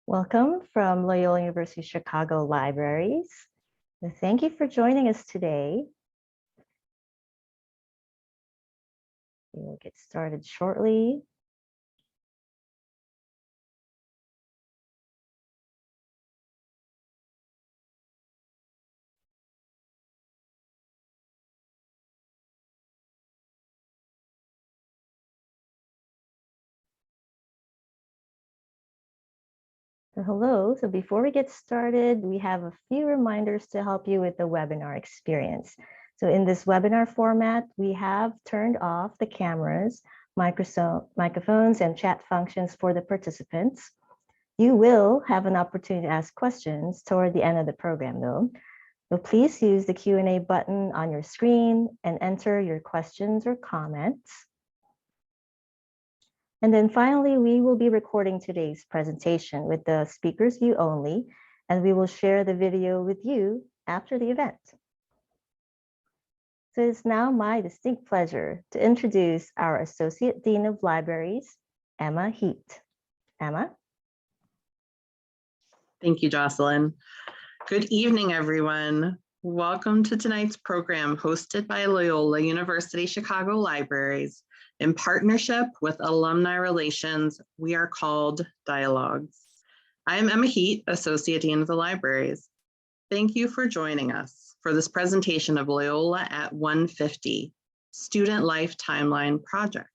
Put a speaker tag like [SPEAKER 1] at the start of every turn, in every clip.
[SPEAKER 1] Welcome from Loyola University Chicago Libraries. Thank you for joining us today. We will get started shortly. Hello, so before we get started, we have a few reminders to help you with the webinar experience. So in this webinar format, we have turned off the cameras, microphones, and chat functions for the participants. You will have an opportunity to ask questions toward the end of the program though. So please use the Q&A button on your screen and enter your questions or comments. And then finally, we will be recording today's presentation with the speaker's view only, and we will share the video with you after the event. So it's now my distinct pleasure to introduce our Associate Dean of Libraries, Emma Heat. Emma?
[SPEAKER 2] Thank you, Jocelyn. Good evening, everyone. Welcome to tonight's program hosted by Loyola University Chicago Libraries. In partnership with Alumni Relations, we are called Dialogues. I am Emma Heat, Associate Dean of the Libraries. Thank you for joining us for this presentation of Loyola at 150, Student Life Timeline Project.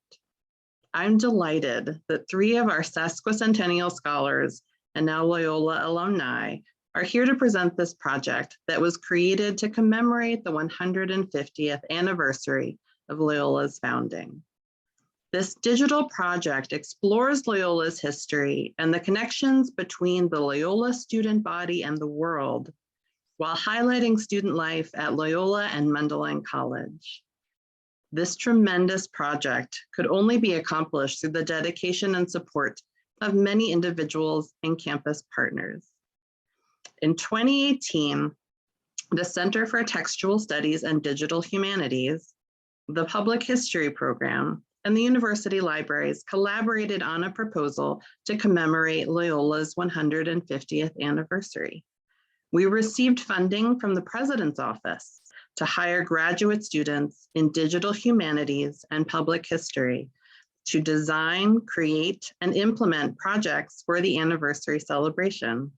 [SPEAKER 2] I'm delighted that 3 of our Sesquicentennial Scholars and now Loyola alumni are here to present this project that was created to commemorate the 150th anniversary of Loyola's founding. This digital project explores Loyola's history and the connections between the Loyola student body and the world, while highlighting student life at Loyola and Mundelein College. This tremendous project could only be accomplished through the dedication and support of many individuals and campus partners. In 2018, the Center for Textual Studies and Digital Humanities, the Public History Program, and the university libraries collaborated on a proposal to commemorate Loyola's 150th anniversary. We received funding from the President's Office to hire graduate students in digital humanities and public history to design, create, and implement projects for the anniversary celebration.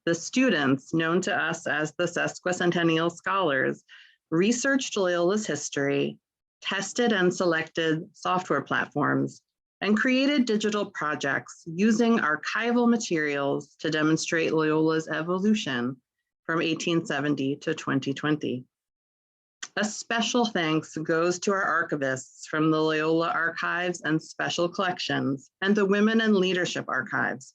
[SPEAKER 2] The students, known to us as the Sesquicentennial Scholars, researched Loyola's history, tested and selected software platforms, and created digital projects using archival materials to demonstrate Loyola's evolution from 1870 to 2020. A special thanks goes to our archivists from the Loyola Archives and Special Collections and the Women in Leadership Archives,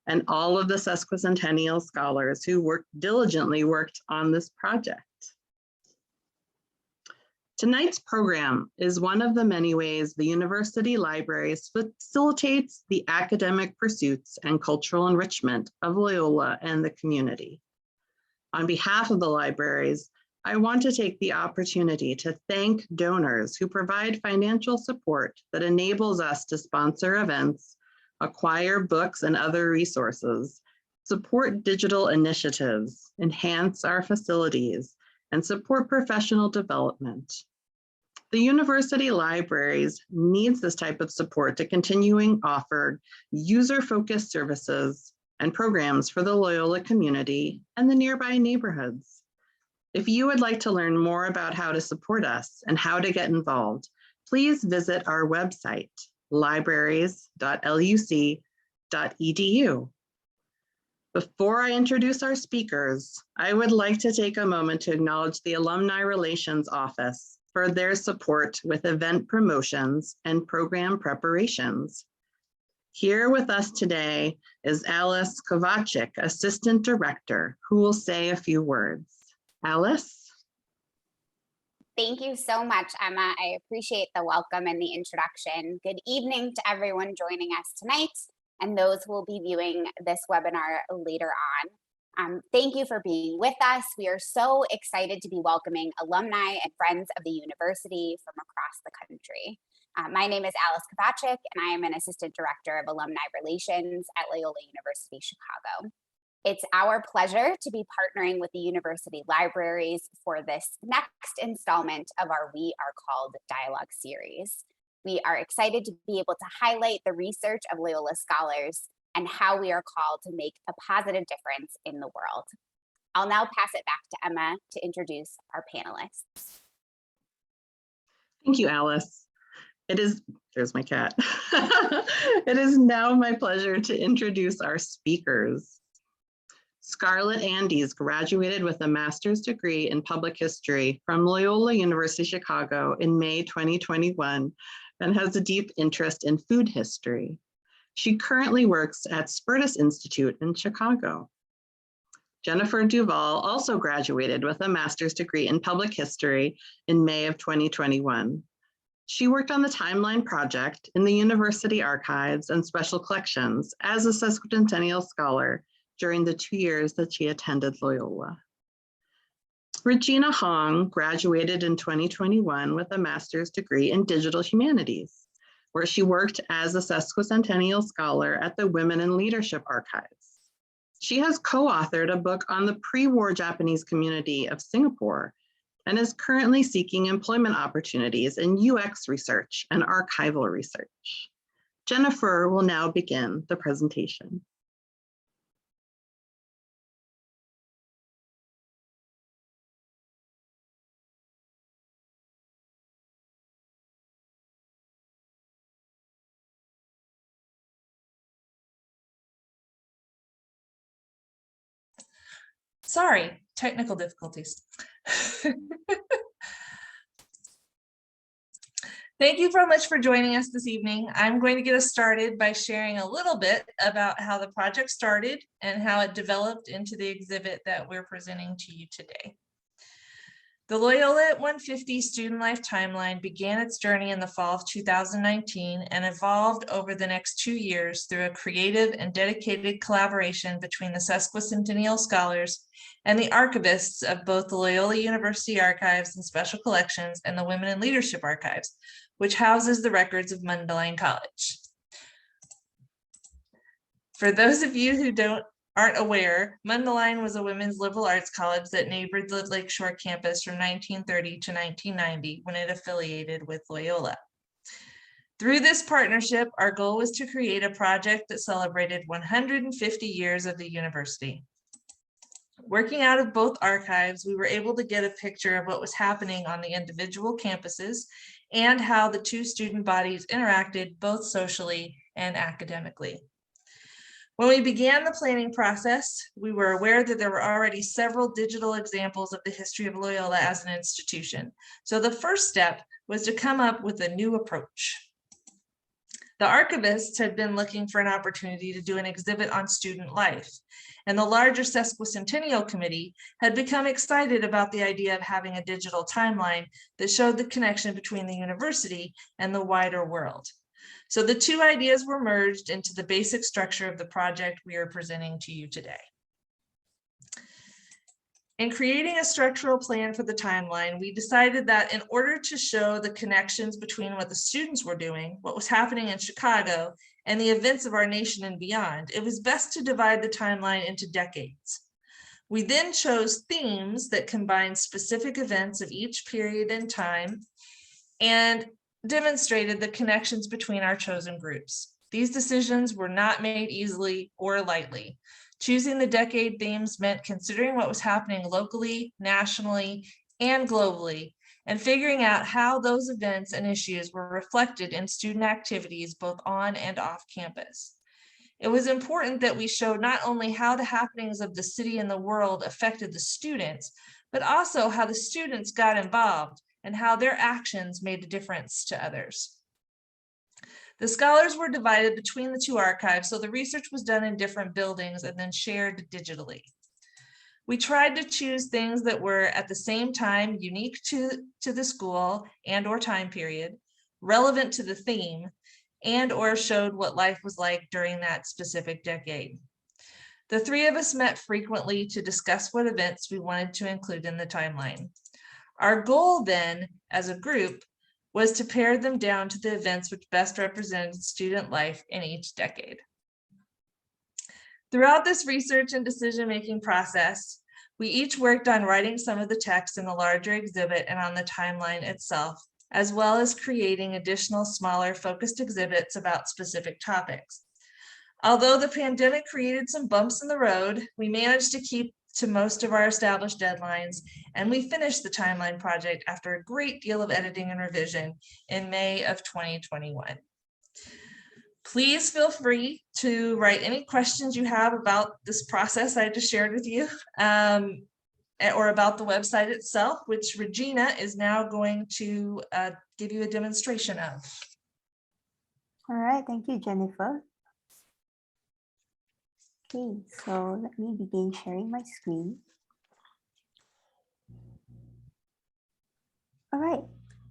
[SPEAKER 2] and all of the Sesquicentennial Scholars who diligently worked on this project. Tonight's program is one of the many ways the university libraries facilitates the academic pursuits and cultural enrichment of Loyola and the community. On behalf of the libraries, I want to take the opportunity to thank donors who provide financial support that enables us to sponsor events, acquire books and other resources, support digital initiatives, enhance our facilities, and support professional development. The university libraries needs this type of support to continuing offer user-focused services and programs for the Loyola community and the nearby neighborhoods. If you would like to learn more about how to support us and how to get involved, please visit our website, libraries.luc.edu. Before I introduce our speakers, I would like to take a moment to acknowledge the Alumni Relations Office for their support with event promotions and program preparations. Here with us today is Alice Kovacic, Assistant Director, who will say a few words. Alice?
[SPEAKER 3] Thank you so much, Emma. I appreciate the welcome and the introduction. Good evening to everyone joining us tonight and those who will be viewing this webinar later on. Thank you for being with us. We are so excited to be welcoming alumni and friends of the university from across the country. My name is Alice Kabachik, and I am an Assistant Director of Alumni Relations at Loyola University Chicago. It's our pleasure to be partnering with the university libraries for this next installment of our We Are Called dialogue series. We are excited to be able to highlight the research of Loyola scholars and how we are called to make a positive difference in the world. I'll now pass it back to Emma to introduce our panelists.
[SPEAKER 2] Thank you, Alice. There's my cat. It is now my pleasure to introduce our speakers. Scarlett Andes graduated with a master's degree in public history from Loyola University Chicago in May 2021 and has a deep interest in food history. She currently works at Spertus Institute in Chicago. Jennifer Duvall also graduated with a master's degree in public history in May of 2021. She worked on the Timeline Project in the University Archives and Special Collections as a Sesquicentennial Scholar during the 2 years that she attended Loyola. Regina Hong graduated in 2021 with a master's degree in digital humanities, where she worked as a Sesquicentennial Scholar at the Women in Leadership Archives. She has co-authored a book on the pre-war Japanese community of Singapore and is currently seeking employment opportunities in UX research and archival research. Jennifer will now begin the presentation.
[SPEAKER 4] Sorry, technical difficulties. Thank you very much for joining us this evening. I'm going to get us started by sharing a little bit about how the project started and how it developed into the exhibit that we're presenting to you today. The Loyola at 150 Student Life Timeline began its journey in the fall of 2019 and evolved over the next 2 years through a creative and dedicated collaboration between the Sesquicentennial Scholars and the archivists of both the Loyola University Archives and Special Collections and the Women in Leadership Archives, which houses the records of Mundelein College. For those of you who aren't aware, Mundelein was a women's liberal arts college that neighbored the Lakeshore campus from 1930 to 1990 when it affiliated with Loyola. Through this partnership, our goal was to create a project that celebrated 150 years of the university. Working out of both archives, we were able to get a picture of what was happening on the individual campuses and how the two student bodies interacted both socially and academically. When we began the planning process, we were aware that there were already several digital examples of the history of Loyola as an institution. So the first step was to come up with a new approach. The archivists had been looking for an opportunity to do an exhibit on student life, and the larger Sesquicentennial Committee had become excited about the idea of having a digital timeline that showed the connection between the university and the wider world. So the two ideas were merged into the basic structure of the project we are presenting to you today. In creating a structural plan for the timeline, we decided that in order to show the connections between what the students were doing, what was happening in Chicago, and the events of our nation and beyond, it was best to divide the timeline into decades. We then chose themes that combined specific events of each period in time and demonstrated the connections between our chosen groups. These decisions were not made easily or lightly. Choosing the decade themes meant considering what was happening locally, nationally, and globally, and figuring out how those events and issues were reflected in student activities both on and off campus. It was important that we showed not only how the happenings of the city and the world affected the students, but also how the students got involved and how their actions made a difference to others. The scholars were divided between the two archives, so the research was done in different buildings and then shared digitally. We tried to choose things that were at the same time unique to the school and or time period, relevant to the theme, and or showed what life was like during that specific decade. The three of us met frequently to discuss what events we wanted to include in the timeline. Our goal then, as a group, was to pare them down to the events which best represented student life in each decade. Throughout this research and decision-making process, we each worked on writing some of the text in the larger exhibit and on the timeline itself, as well as creating additional smaller focused exhibits about specific topics. Although the pandemic created some bumps in the road, we managed to keep to most of our established deadlines, and we finished the timeline project after a great deal of editing and revision in May of 2021. Please feel free to write any questions you have about this process I just shared with you, or about the website itself, which Regina is now going to give you a demonstration of.
[SPEAKER 5] All right, thank you, Jennifer. Okay, so let me begin sharing my screen. All right,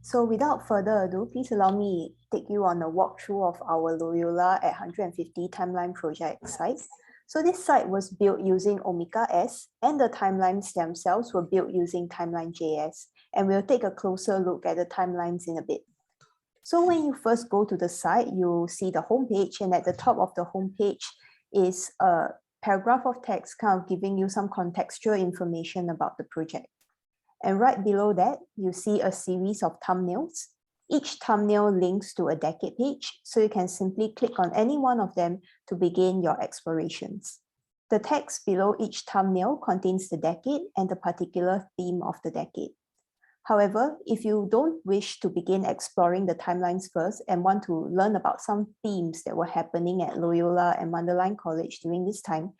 [SPEAKER 5] so without further ado, please allow me to take you on a walkthrough of our Loyola at 150 timeline project site. So this site was built using Omeka S, and the timelines themselves were built using Timeline.js, and we'll take a closer look at the timelines in a bit. So when you first go to the site, you'll see the homepage, and at the top of the homepage is a paragraph of text kind of giving you some contextual information about the project. And right below that, you see a series of thumbnails. Each thumbnail links to a decade page, so you can simply click on any one of them to begin your explorations. The text below each thumbnail contains the decade and the particular theme of the decade. However, if you don't wish to begin exploring the timelines first and want to learn about some themes that were happening at Loyola and Mundelein College during this time,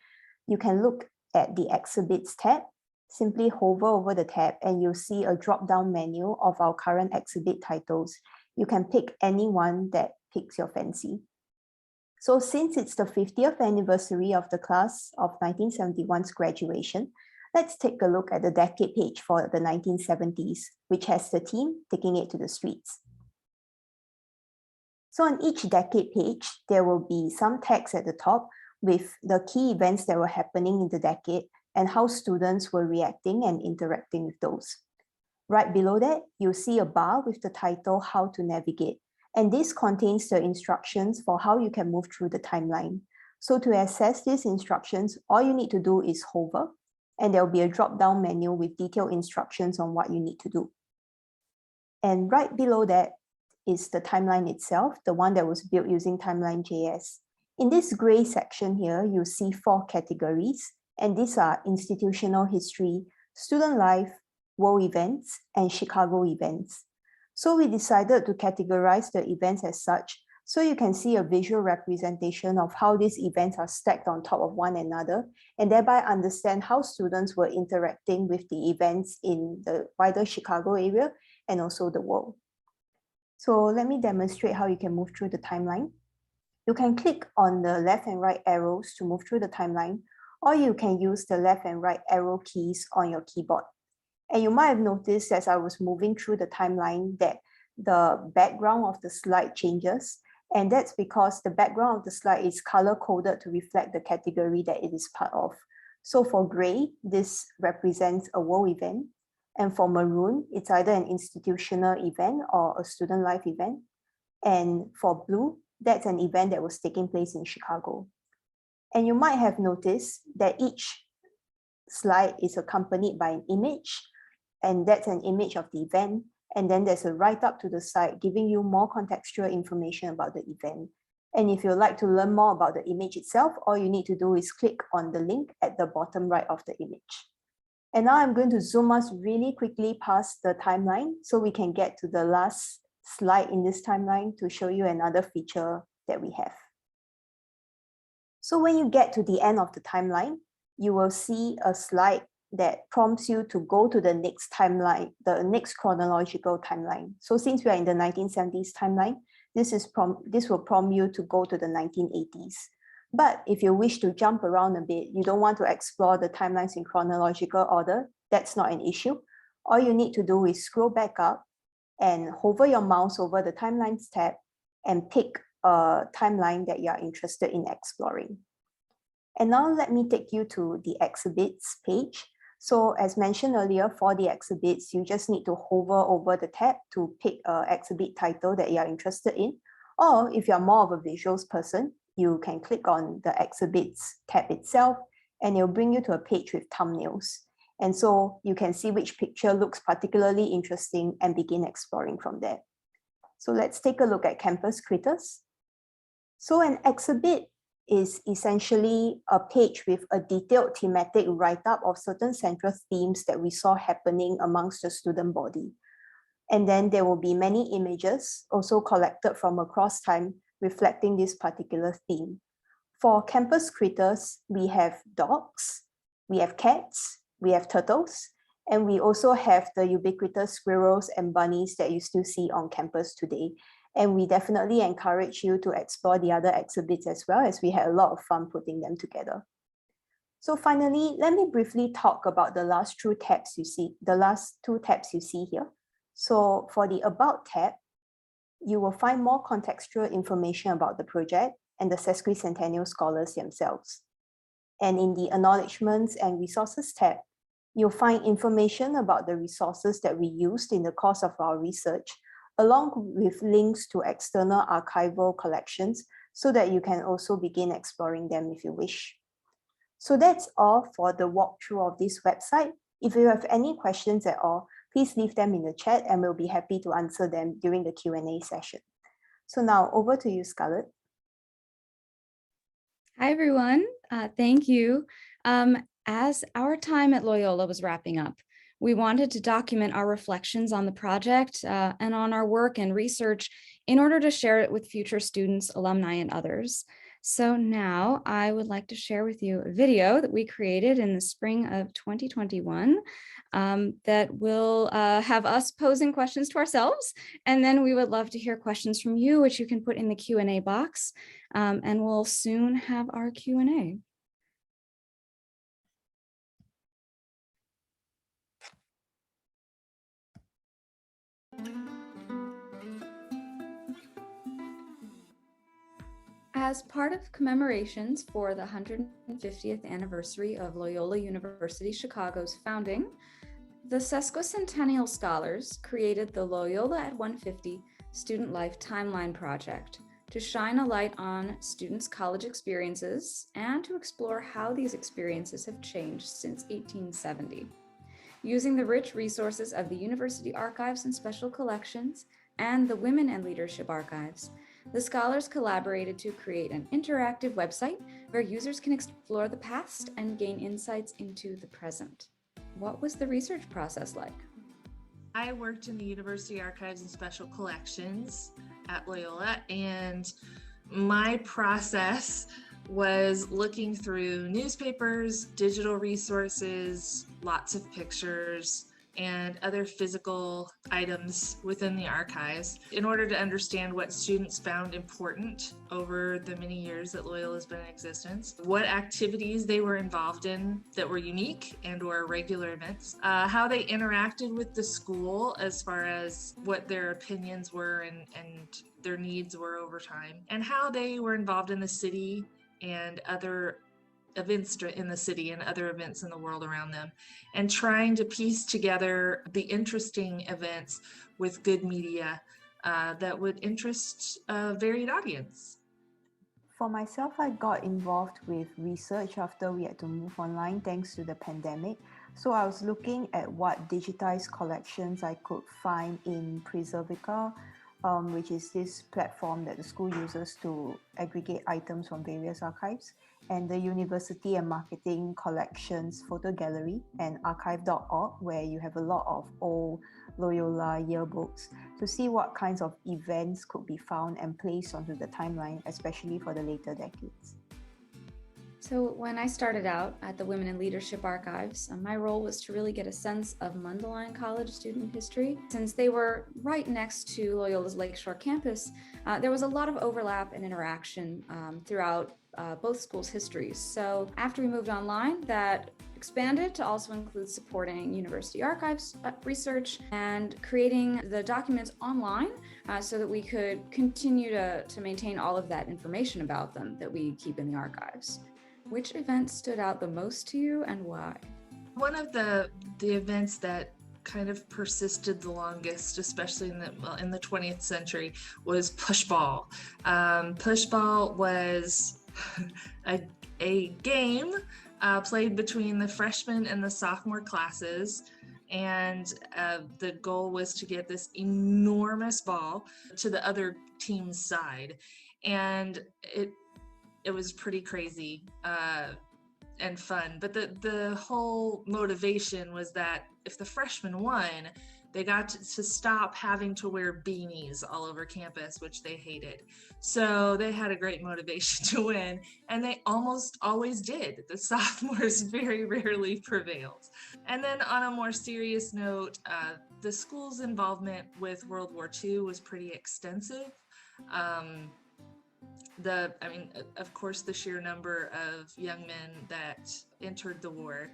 [SPEAKER 5] you can look at the Exhibits tab. Simply hover over the tab and you'll see a drop-down menu of our current exhibit titles. You can pick any one that piques your fancy. So since it's the 50th anniversary of the class of 1971's graduation, let's take a look at the decade page for the 1970s, which has the theme Taking It to the Streets. So on each decade page, there will be some text at the top with the key events that were happening in the decade and how students were reacting and interacting with those. Right below that, you'll see a bar with the title How to Navigate, and this contains the instructions for how you can move through the timeline. So to access these instructions, all you need to do is hover, and there'll be a drop-down menu with detailed instructions on what you need to do. And right below that is the timeline itself, the one that was built using Timeline.js. In this gray section here, you see 4 categories, and these are institutional history, student life, world events, and Chicago events. So we decided to categorize the events as such, so you can see a visual representation of how these events are stacked on top of one another, and thereby understand how students were interacting with the events in the wider Chicago area and also the world. So let me demonstrate how you can move through the timeline. You can click on the left and right arrows to move through the timeline, or you can use the left and right arrow keys on your keyboard. And you might have noticed as I was moving through the timeline that the background of the slide changes. And that's because the background of the slide is color-coded to reflect the category that it is part of. So for gray, this represents a world event. And for maroon, it's either an institutional event or a student life event. And for blue, that's an event that was taking place in Chicago. And you might have noticed that each slide is accompanied by an image, and that's an image of the event. And then there's a write-up to the side giving you more contextual information about the event. And if you'd like to learn more about the image itself, all you need to do is click on the link at the bottom right of the image. And now I'm going to zoom us really quickly past the timeline so we can get to the last slide in this timeline to show you another feature that we have. So when you get to the end of the timeline, you will see a slide that prompts you to go to the next timeline, the next chronological timeline. So since we are in the 1970s timeline, this will prompt you to go to the 1980s. But if you wish to jump around a bit, you don't want to explore the timelines in chronological order, that's not an issue. All you need to do is scroll back up and hover your mouse over the timelines tab and pick a timeline that you are interested in exploring. And now let me take you to the exhibits page. So as mentioned earlier, for the exhibits, you just need to hover over the tab to pick an exhibit title that you're interested in. Or if you're more of a visuals person, you can click on the exhibits tab itself and it'll bring you to a page with thumbnails. And so you can see which picture looks particularly interesting and begin exploring from there. So let's take a look at campus critters. So an exhibit is essentially a page with a detailed thematic write-up of certain central themes that we saw happening amongst the student body. And then there will be many images also collected from across time reflecting this particular theme. For campus critters, we have dogs, we have cats, we have turtles, and we also have the ubiquitous squirrels and bunnies that you still see on campus today. And we definitely encourage you to explore the other exhibits as well, as we had a lot of fun putting them together. So finally, let me briefly talk about the last two tabs you see here. So for the About tab, you will find more contextual information about the project and the Sesquicentennial Scholars themselves. And in the Acknowledgements and Resources tab, you'll find information about the resources that we used in the course of our research, along with links to external archival collections so that you can also begin exploring them if you wish. So that's all for the walkthrough of this website. If you have any questions at all, please leave them in the chat and we'll be happy to answer them during the Q&A session. So now over to you, Scarlett.
[SPEAKER 6] Hi, everyone. Thank you. As our time at Loyola was wrapping up, we wanted to document our reflections on the project and on our work and research in order to share it with future students, alumni, and others. So now I would like to share with you a video that we created in the spring of 2021 that will have us posing questions to ourselves. And then we would love to hear questions from you, which you can put in the Q&A box. And we'll soon have our Q&A. As part of commemorations for the 150th anniversary of Loyola University Chicago's founding, the Sesquicentennial Scholars created the Loyola at 150 Student Life Timeline Project to shine a light on students' college experiences and to explore how these experiences have changed since 1870. Using the rich resources of the University Archives and Special Collections and the Women and Leadership Archives, the scholars collaborated to create an interactive website where users can explore the past and gain insights into the present. What was the research process like?
[SPEAKER 4] I worked in the University Archives and Special Collections at Loyola, and my process was looking through newspapers, digital resources, lots of pictures, and other physical items within the archives in order to understand what students found important over the many years that Loyola has been in existence, what activities they were involved in that were unique and or regular events, how they interacted with the school as far as what their opinions were and their needs were over time, and how they were involved in the city and other events in the city and other events in the world around them, and trying to piece together the interesting events with good media that would interest a varied audience.
[SPEAKER 5] For myself, I got involved with research after we had to move online thanks to the pandemic. So I was looking at what digitized collections I could find in Preservica, which is this platform that the school uses to aggregate items from various archives, and the University and Marketing Collections Photo Gallery and archive.org, where you have a lot of old Loyola yearbooks to see what kinds of events could be found and placed onto the timeline, especially for the later decades.
[SPEAKER 6] So when I started out at the Women in Leadership Archives, my role was to really get a sense of Mundelein College student history. Since they were right next to Loyola's Lakeshore campus, there was a lot of overlap and interaction throughout both schools' histories. So after we moved online, that expanded to also include supporting university archives research and creating the documents online so that we could continue to maintain all of that information about them that we keep in the archives. Which event stood out the most to you and why?
[SPEAKER 4] One of the events that kind of persisted the longest, especially in the 20th century, was pushball. Pushball was a game played between the freshman and the sophomore classes, and the goal was to get this enormous ball to the other team's side, and it was pretty crazy and fun. But the whole motivation was that if the freshmen won, they got to stop having to wear beanies all over campus, which they hated. So they had a great motivation to win, and they almost always did. The sophomores very rarely prevailed. And then on a more serious note, the school's involvement with World War II was pretty extensive. Of course, the sheer number of young men that entered the war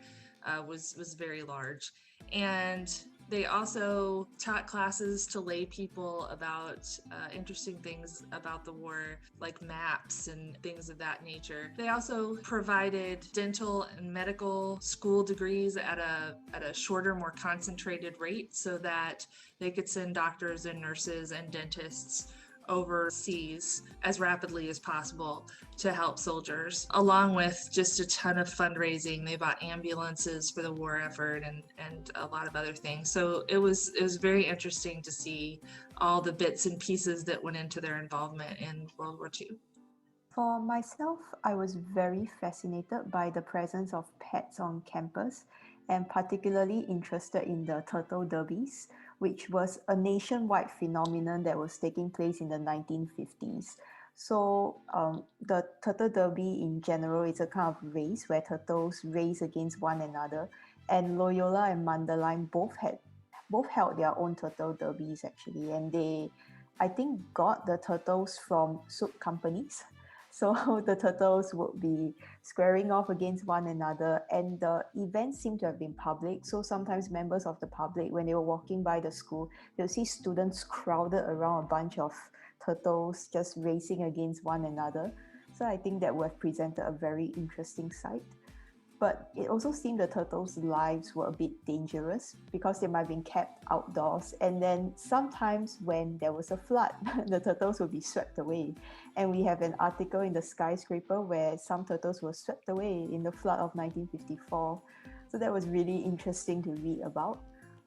[SPEAKER 4] was very large. And they also taught classes to lay people about interesting things about the war, like maps and things of that nature. They also provided dental and medical school degrees at a shorter, more concentrated rate so that they could send doctors and nurses and dentists overseas as rapidly as possible to help soldiers, along with just a ton of fundraising. They bought ambulances for the war effort and a lot of other things. So it was very interesting to see all the bits and pieces that went into their involvement in World War II.
[SPEAKER 5] For myself, I was very fascinated by the presence of pets on campus, and particularly interested in the turtle derbies, which was a nationwide phenomenon that was taking place in the 1950s. So the turtle derby in general is a kind of race where turtles race against one another, and Loyola and Mundelein both held their own turtle derbies actually, and they, I think, got the turtles from soup companies. So the turtles would be squaring off against one another, and the event seemed to have been public. So sometimes members of the public, when they were walking by the school, they'll see students crowded around a bunch of turtles just racing against one another. So I think that would have presented a very interesting sight. But it also seemed the turtles' lives were a bit dangerous because they might have been kept outdoors. And then sometimes when there was a flood, the turtles would be swept away. And we have an article in the Skyscraper where some turtles were swept away in the flood of 1954. So that was really interesting to read about.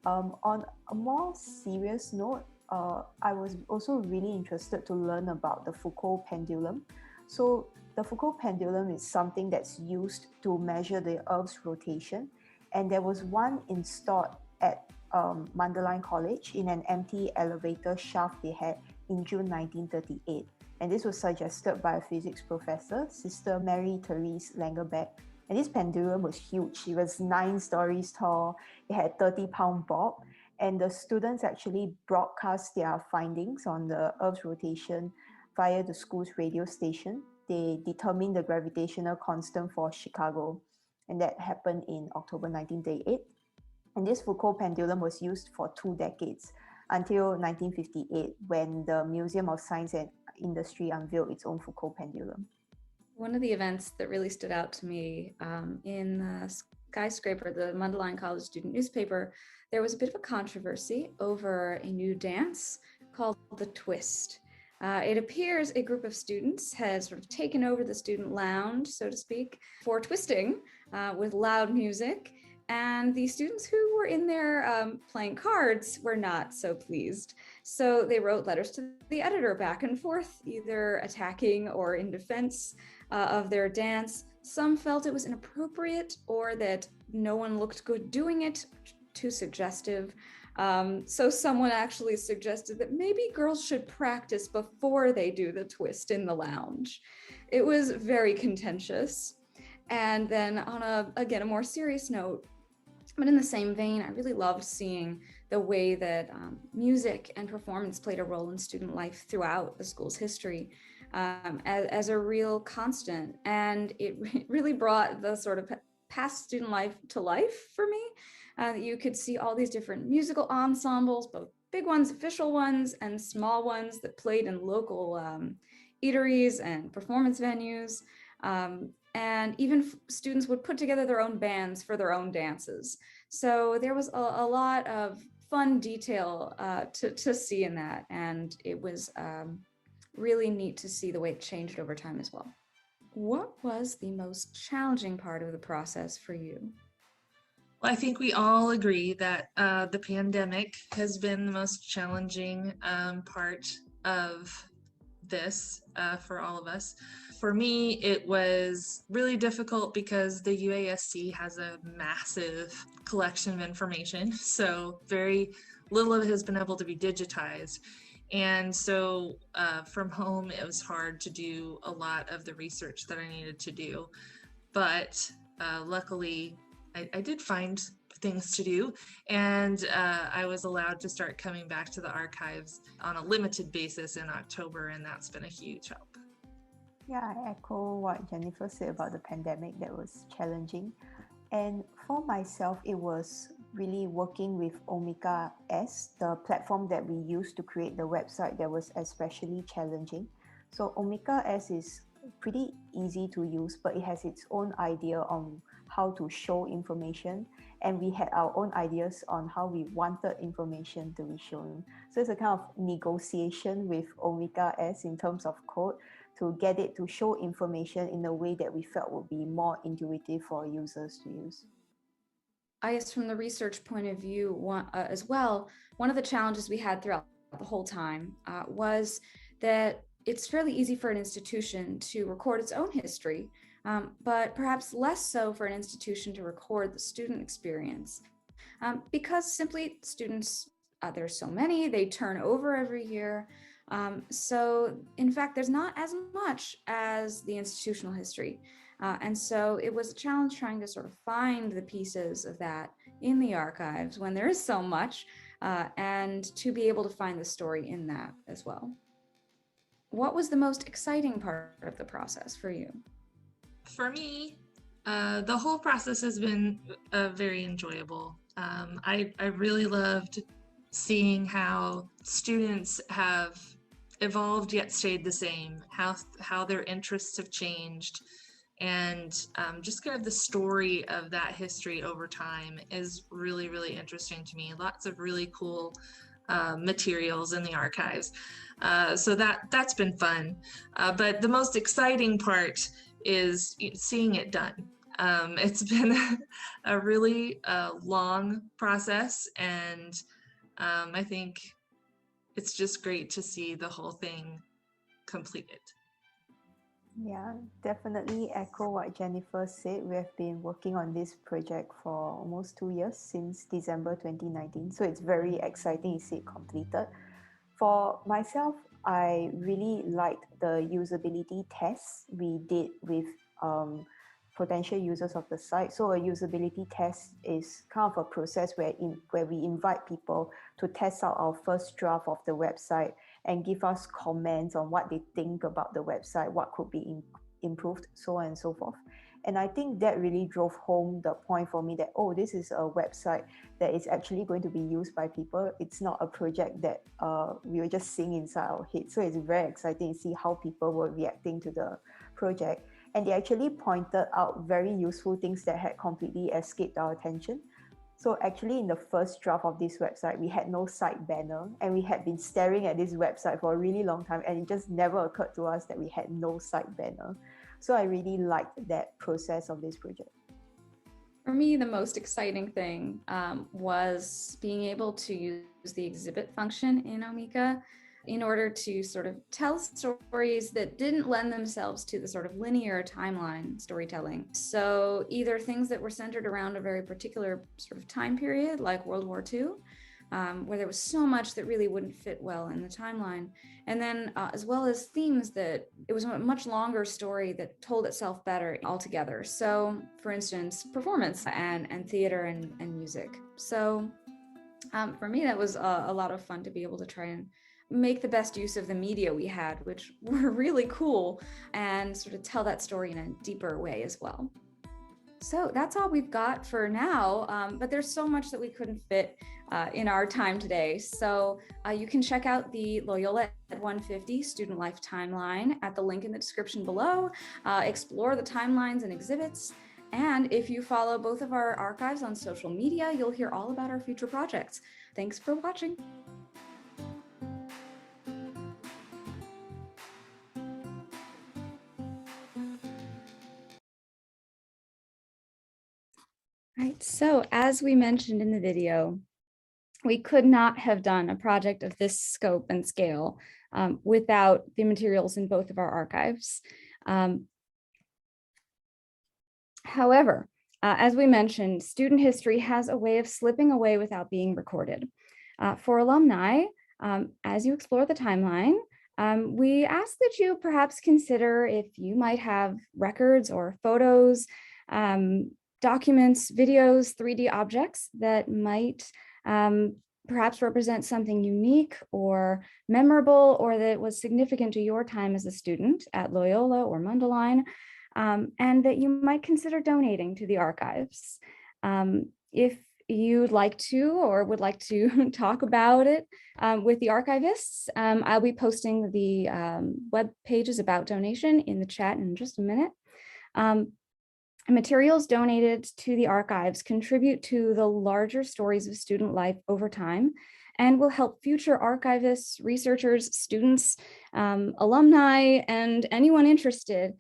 [SPEAKER 5] On a more serious note, I was also really interested to learn about the Focal Pendulum. So the Focal Pendulum is something that's used to measure the Earth's rotation, and there was one installed at Mundelein College in an empty elevator shaft they had in June 1938. And this was suggested by a physics professor, Sister Mary Therese Langerbeck. And this pendulum was huge. It was 9 stories tall. It had 30-pound bob, and the students actually broadcast their findings on the Earth's rotation via the school's radio station. They determined the gravitational constant for Chicago, and that happened in October 1938. And this Focal pendulum was used for 2 decades until 1958, when the Museum of Science and Industry unveiled its own Focal pendulum.
[SPEAKER 6] One of the events that really stood out to me in the Skyscraper, the Mundelein College student newspaper, there was a bit of a controversy over a new dance called the twist. It appears a group of students has sort of taken over the student lounge, so to speak, for twisting with loud music. And the students who were in there playing cards were not so pleased. So they wrote letters to the editor back and forth, either attacking or in defense of their dance. Some felt it was inappropriate or that no one looked good doing it, too suggestive. So someone actually suggested that maybe girls should practice before they do the twist in the lounge. It was very contentious. And then on a more serious note, but in the same vein, I really loved seeing the way that music and performance played a role in student life throughout the school's history as a real constant. And it really brought the sort of past student life to life for me. You could see all these different musical ensembles, both big ones, official ones, and small ones that played in local eateries and performance venues. And even students would put together their own bands for their own dances. So there was a lot of fun detail to see in that. And it was really neat to see the way it changed over time as well. What was the most challenging part of the process for you?
[SPEAKER 4] Well, I think we all agree that the pandemic has been the most challenging part of this for all of us. For me, it was really difficult because the UASC has a massive collection of information, so very little of it has been able to be digitized. And so from home, it was hard to do a lot of the research that I needed to do. But luckily, I did find things to do, and I was allowed to start coming back to the archives on a limited basis in October, and that's been a huge help.
[SPEAKER 5] Yeah, I echo what Jennifer said about the pandemic. That was challenging. And for myself, it was really working with Omeka S, the platform that we use to create the website, that was especially challenging. So Omeka S is pretty easy to use, but it has its own idea on how to show information. And we had our own ideas on how we wanted information to be shown. So it's a kind of negotiation with Omeka S in terms of code to get it to show information in a way that we felt would be more intuitive for users to use.
[SPEAKER 6] I guess from the research point of view as well, one of the challenges we had throughout the whole time was that it's fairly easy for an institution to record its own history, but perhaps less so for an institution to record the student experience. Because simply students, there's so many, they turn over every year. So in fact, there's not as much as the institutional history. And so it was a challenge trying to sort of find the pieces of that in the archives when there is so much, and to be able to find the story in that as well. What was the most exciting part of the process for you?
[SPEAKER 4] For me, the whole process has been very enjoyable. I really loved seeing how students have evolved yet stayed the same, how their interests have changed, and just kind of the story of that history over time is really, really interesting to me. Lots of really cool materials in the archives. So that's been fun. But the most exciting part is seeing it done. It's been a really long process, and I think it's just great to see the whole thing completed.
[SPEAKER 5] Yeah, definitely echo what Jennifer said. We have been working on this project for almost 2 years, since December 2019. So it's very exciting to see it completed. For myself, I really liked the usability tests we did with potential users of the site. So a usability test is kind of a process where we invite people to test out our first draft of the website and give us comments on what they think about the website, what could be improved, so on and so forth. And I think that really drove home the point for me that, oh, this is a website that is actually going to be used by people. It's not a project that we were just seeing inside our head. So it's very exciting to see how people were reacting to the project. And they actually pointed out very useful things that had completely escaped our attention. So actually in the first draft of this website, we had no site banner, and we had been staring at this website for a really long time, and it just never occurred to us that we had no site banner. So I really liked that process of this project.
[SPEAKER 6] For me, the most exciting thing was being able to use the exhibit function in Omeka in order to sort of tell stories that didn't lend themselves to the sort of linear timeline storytelling. So either things that were centered around a very particular sort of time period, like World War II, where there was so much that really wouldn't fit well in the timeline. And then as well as themes that it was a much longer story that told itself better altogether. So for instance, performance and theater and music. So for me, that was a lot of fun to be able to try and make the best use of the media we had, which were really cool, and sort of tell that story in a deeper way as well. So that's all we've got for now, but there's so much that we couldn't fit in our time today. So you can check out the Loyola at 150 Student Life Timeline at the link in the description below, explore the timelines and exhibits. And if you follow both of our archives on social media, you'll hear all about our future projects. Thanks for watching. Right, so as we mentioned in the video, we could not have done a project of this scope and scale without the materials in both of our archives. However, as we mentioned, student history has a way of slipping away without being recorded. For alumni, as you explore the timeline, we ask that you perhaps consider if you might have records or photos, documents, videos, 3D objects that might perhaps represent something unique or memorable, or that was significant to your time as a student at Loyola or Mundelein, and that you might consider donating to the archives. If you'd like to or would like to talk about it with the archivists, I'll be posting the web pages about donation in the chat in just a minute. Materials donated to the archives contribute to the larger stories of student life over time and will help future archivists, researchers, students, alumni, and anyone interested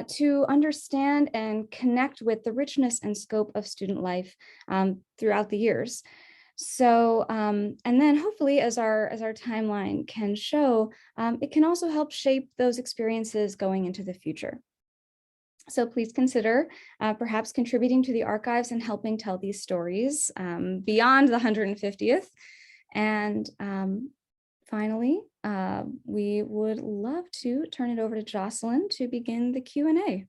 [SPEAKER 6] to understand and connect with the richness and scope of student life throughout the years. So, and then hopefully as our timeline can show, it can also help shape those experiences going into the future. So please consider perhaps contributing to the archives and helping tell these stories beyond the 150th. And finally, we would love to turn it over to Jocelyn to begin the Q&A.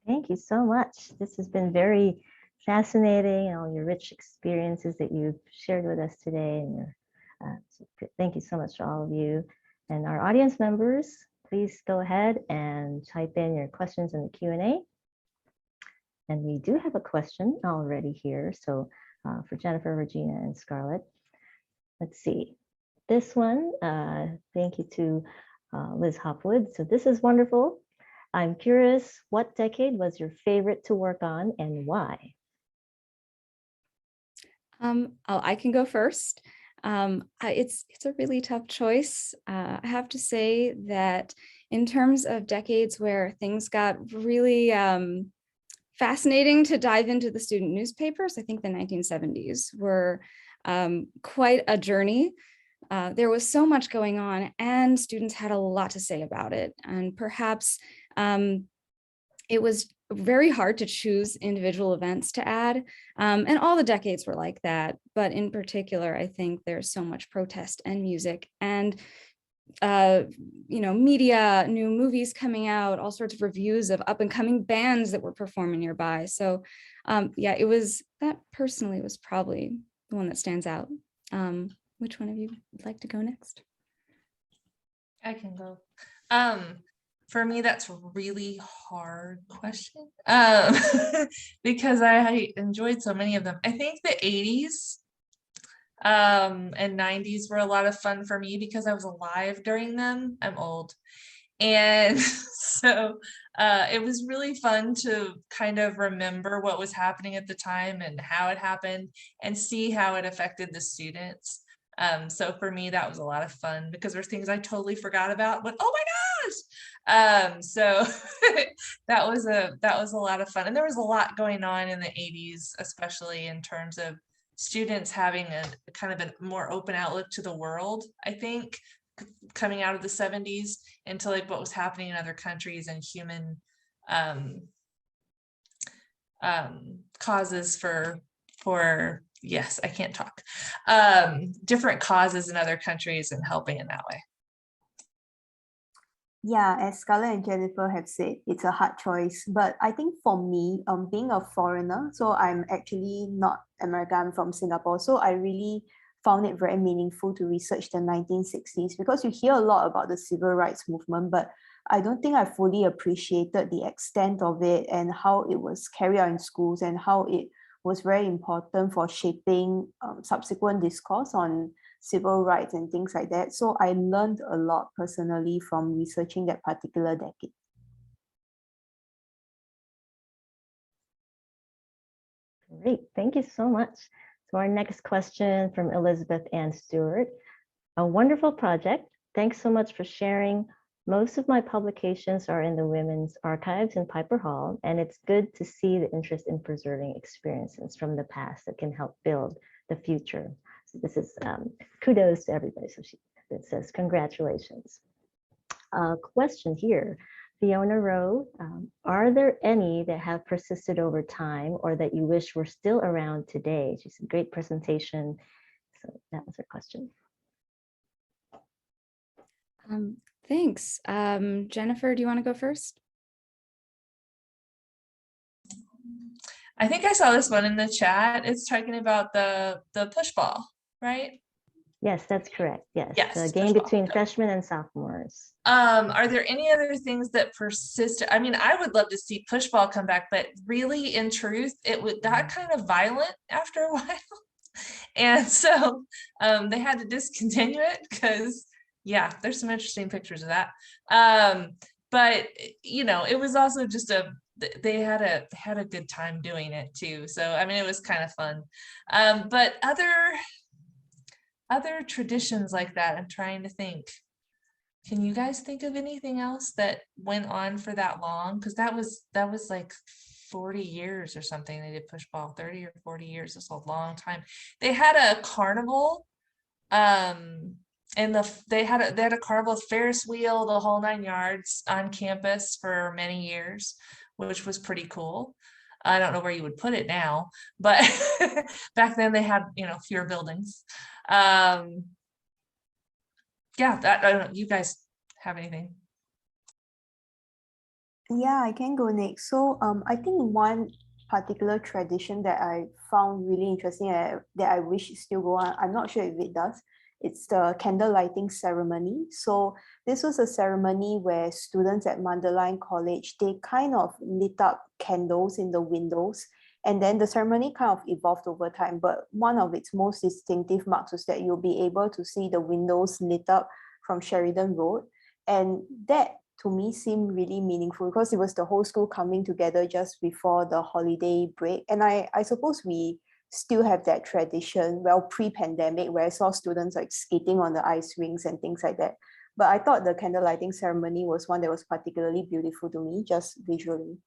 [SPEAKER 1] Thank you so much. This has been very fascinating, all your rich experiences that you've shared with us today. And thank you so much to all of you. And our audience members, please go ahead and type in your questions in the Q&A. And we do have a question already here. So for Jennifer, Regina, and Scarlett, let's see. This one, thank you to Liz Hopwood. So this is wonderful. I'm curious, what decade was your favorite to work on and why?
[SPEAKER 6] I can go first. It's a really tough choice. I have to say that in terms of decades where things got really fascinating to dive into the student newspapers, I think the 1970s were quite a journey. There was so much going on and students had a lot to say about it. And perhaps it was very hard to choose individual events to add. And all the decades were like that. But in particular, I think there's so much protest and music and, media, new movies coming out, all sorts of reviews of up and coming bands that were performing nearby. So yeah, that personally was probably the one that stands out. Which one of you would like to go next?
[SPEAKER 4] I can go. For me, that's a really hard question because I enjoyed so many of them. I think the 80s and 90s were a lot of fun for me because I was alive during them. I'm old. And so it was really fun to kind of remember what was happening at the time and how it happened and see how it affected the students. So for me, that was a lot of fun because there's things I totally forgot about, but oh my gosh. So that was a lot of fun. And there was a lot going on in the 80s, especially in terms of students having a kind of a more open outlook to the world, I think, coming out of the 70s into like what was happening in other countries and human causes for yes, I can't talk, different causes in other countries and helping in that way.
[SPEAKER 5] Yeah, as Scarlett and Jennifer have said, it's a hard choice. But I think for me, being a foreigner, so I'm actually not American, I'm from Singapore. So I really found it very meaningful to research the 1960s because you hear a lot about the civil rights movement, but I don't think I fully appreciated the extent of it and how it was carried out in schools and how it was very important for shaping subsequent discourse on civil rights and things like that. So I learned a lot personally from researching that particular decade.
[SPEAKER 1] Great, thank you so much. So our next question from Elizabeth Ann Stewart. A wonderful project. Thanks so much for sharing. Most of my publications are in the women's archives in Piper Hall, and it's good to see the interest in preserving experiences from the past that can help build the future. So this is kudos to everybody. So it says congratulations. Question here, Fiona Rowe, are there any that have persisted over time or that you wish were still around today? She said, great presentation. So that was her question.
[SPEAKER 6] Thanks. Jennifer, do you want to go first?
[SPEAKER 4] I think I saw this one in the chat. It's talking about the push ball, right?
[SPEAKER 1] Yes, that's correct. Yes,
[SPEAKER 4] Yes,
[SPEAKER 1] the game
[SPEAKER 4] push ball.
[SPEAKER 1] between freshmen and sophomores.
[SPEAKER 4] Are there any other things that persist? I mean, I would love to see push ball come back, but really, in truth, it got kind of violent after a while. And so they had to discontinue it because, yeah, there's some interesting pictures of that. But, you know, it was also just they had a good time doing it too. So, I mean, it was kind of fun. But other traditions like that, I'm trying to think. Can you guys think of anything else that went on for that long? Because that was like 40 years or something. They did push ball 30 or 40 years. It's a long time. They had a carnival, and they had a carnival, Ferris wheel, the whole 9 yards on campus for many years, which was pretty cool. I don't know where you would put it now, but back then they had, you know, fewer buildings. Yeah, that, I don't know, you guys have anything?
[SPEAKER 5] Yeah, I can go next. So I think one particular tradition that I found really interesting that I wish it still go on, I'm not sure if it does, it's the candle lighting ceremony. So this was a ceremony where students at Mundelein College, they kind of lit up candles in the windows. And then the ceremony kind of evolved over time, but one of its most distinctive marks was that you'll be able to see the windows lit up from Sheridan Road. And that to me seemed really meaningful because it was the whole school coming together just before the holiday break. And I suppose we still have that tradition, well, pre-pandemic, where I saw students like skating on the ice rinks and things like that. But I thought the candle lighting ceremony was one that was particularly beautiful to me, just visually.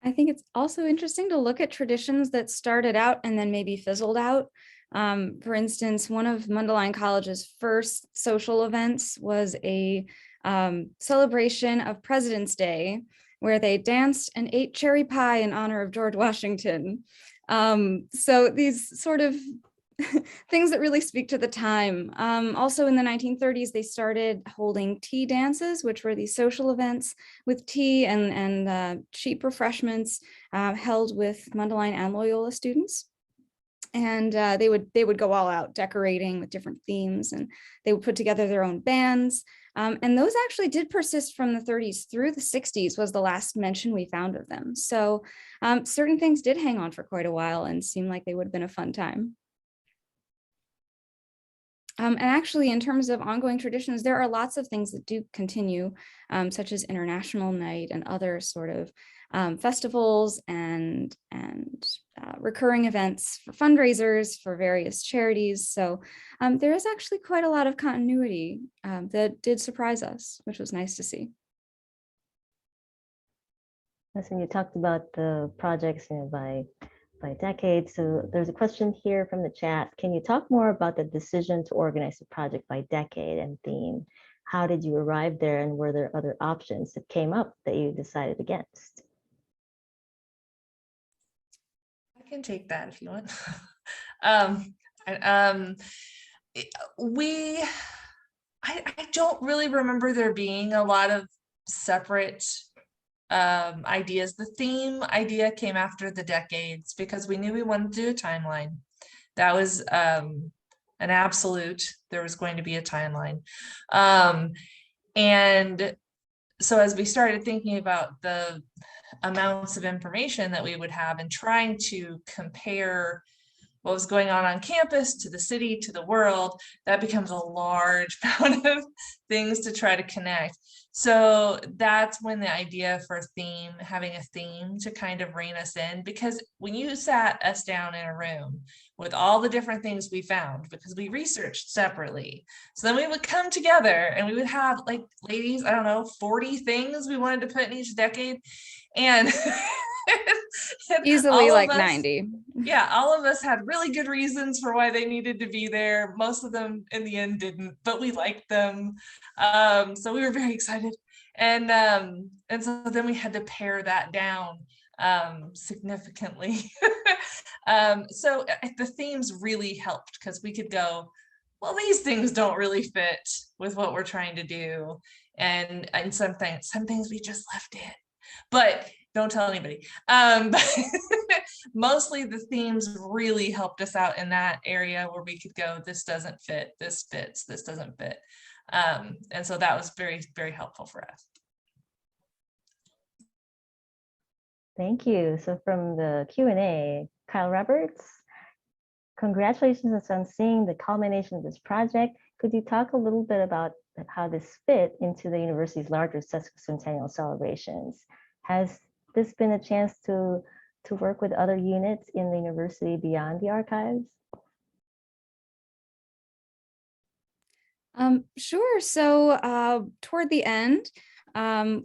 [SPEAKER 6] I think it's also interesting to look at traditions that started out and then maybe fizzled out. For instance, one of Mundelein College's first social events was a celebration of President's Day, where they danced and ate cherry pie in honor of George Washington. So these sort of things that really speak to the time. Also in the 1930s, they started holding tea dances, which were these social events with tea and cheap refreshments held with Mundelein and Loyola students. And they would go all out decorating with different themes, and they would put together their own bands. And those actually did persist from the 30s through the 60s was the last mention we found of them. So certain things did hang on for quite a while and seemed like they would have been a fun time. And actually, in terms of ongoing traditions, there are lots of things that do continue, such as International Night and other sort of festivals and recurring events for fundraisers for various charities. So there is actually quite a lot of continuity that did surprise us, which was nice to see.
[SPEAKER 1] Listen, you talked about the projects, by decades. So there's a question here from the chat. Can you talk more about the decision to organize the project by decade and theme? How did you arrive there, and were there other options that came up that you decided against?
[SPEAKER 4] I can take that if you want. I don't really remember there being a lot of separate ideas. The theme idea came after the decades because we knew we wanted to do a timeline. That was an absolute. There was going to be a timeline, and so as we started thinking about the amounts of information that we would have and trying to compare what was going on campus to the city to the world, that becomes a large amount of things to try to connect. So that's when the idea for having a theme to kind of rein us in, because when you sat us down in a room with all the different things we found, because we researched separately, so then we would come together and we would have, like, ladies, I don't know, 40 things we wanted to put in each decade. And
[SPEAKER 6] Easily like 90.
[SPEAKER 4] Yeah, all of us had really good reasons for why they needed to be there. Most of them in the end didn't, but we liked them. So we were very excited. And so then we had to pare that down significantly. So the themes really helped, because we could go, well, these things don't really fit with what we're trying to do. And some things we just left in. But don't tell anybody. But mostly the themes really helped us out in that area where we could go, this doesn't fit, this fits, this doesn't fit. And so that was very, very helpful for us.
[SPEAKER 1] Thank you. So from the Q&A, Kyle Roberts, congratulations on seeing the culmination of this project. Could you talk a little bit about how this fit into the university's larger sesquicentennial celebrations? Has this been a chance to work with other units in the university beyond the archives?
[SPEAKER 6] Sure. So toward the end,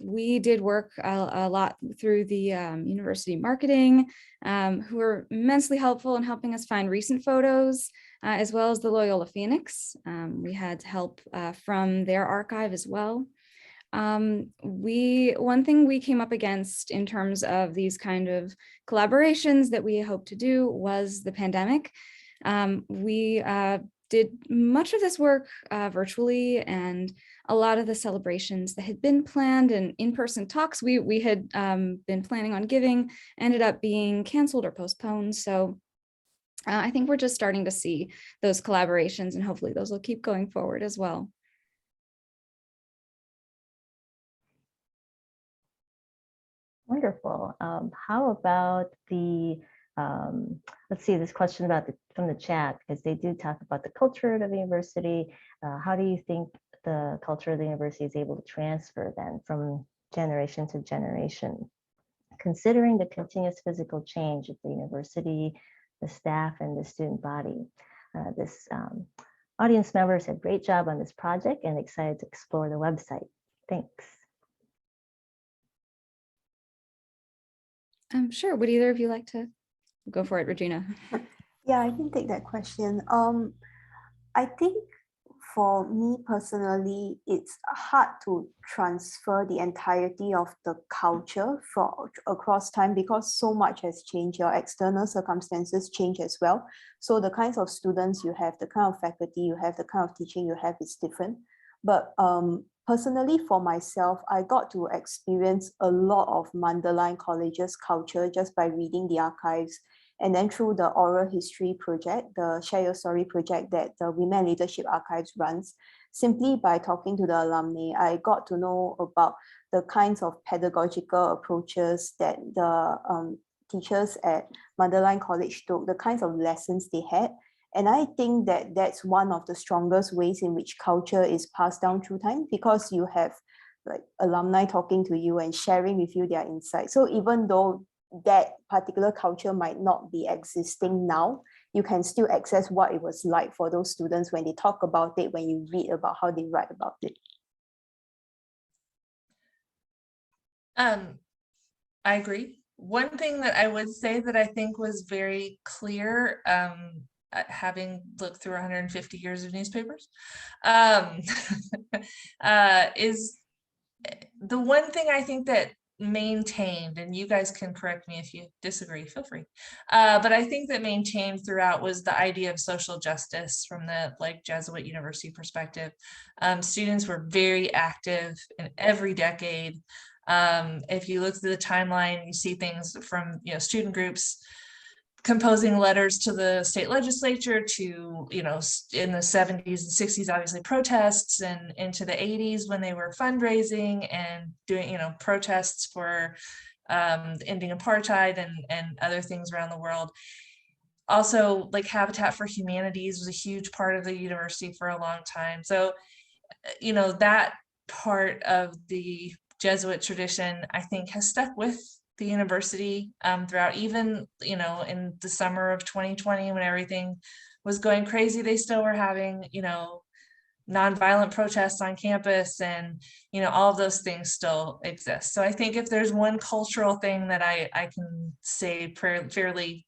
[SPEAKER 6] we did work a lot through the university marketing, who were immensely helpful in helping us find recent photos, as well as the Loyola Phoenix. We had help from their archive as well. One thing we came up against in terms of these kind of collaborations that we hope to do was the pandemic. We did much of this work virtually, and a lot of the celebrations that had been planned and in-person talks we had been planning on giving ended up being canceled or postponed. So I think we're just starting to see those collaborations, and hopefully those will keep going forward as well.
[SPEAKER 1] Wonderful. How about the, let's see, this question about from the chat, because they do talk about the culture of the university. How do you think the culture of the university is able to transfer then from generation to generation, considering the continuous physical change of the university, the staff, and the student body? This audience member said, great job on this project and excited to explore the website. Thanks.
[SPEAKER 6] Sure. Would either of you like to go for it, Regina?
[SPEAKER 5] Yeah, I can take that question. I think for me personally, it's hard to transfer the entirety of the culture across time, because so much has changed. Your external circumstances change as well. So the kinds of students you have, the kind of faculty you have, the kind of teaching you have is different. But personally, for myself, I got to experience a lot of Mundelein College's culture just by reading the archives, and then through the oral history project, the Share Your Story project that the Women Leadership Archives runs. Simply by talking to the alumni, I got to know about the kinds of pedagogical approaches that the teachers at Mundelein College took, the kinds of lessons they had. And I think that that's one of the strongest ways in which culture is passed down through time, because you have like alumni talking to you and sharing with you their insights. So even though that particular culture might not be existing now, you can still access what it was like for those students when they talk about it, when you read about how they write about it.
[SPEAKER 4] I agree. One thing that I would say that I think was very clear, having looked through 150 years of newspapers, is the one thing I think that maintained, and you guys can correct me if you disagree, feel free, but I think that maintained throughout was the idea of social justice from the Jesuit university perspective. Students were very active in every decade. If you look through the timeline, you see things from student groups composing letters to the state legislature, to, you know, in the 70s and 60s, obviously protests, and into the 80s when they were fundraising and doing, you know, protests for ending apartheid and other things around the world. Also, like Habitat for Humanities was a huge part of the university for a long time. So, you know, that part of the Jesuit tradition, I think, has stuck with the university throughout, even, you know, in the summer of 2020, when everything was going crazy, they still were having, you know, nonviolent protests on campus, and, you know, all of those things still exist. So I think if there's one cultural thing that I can say fairly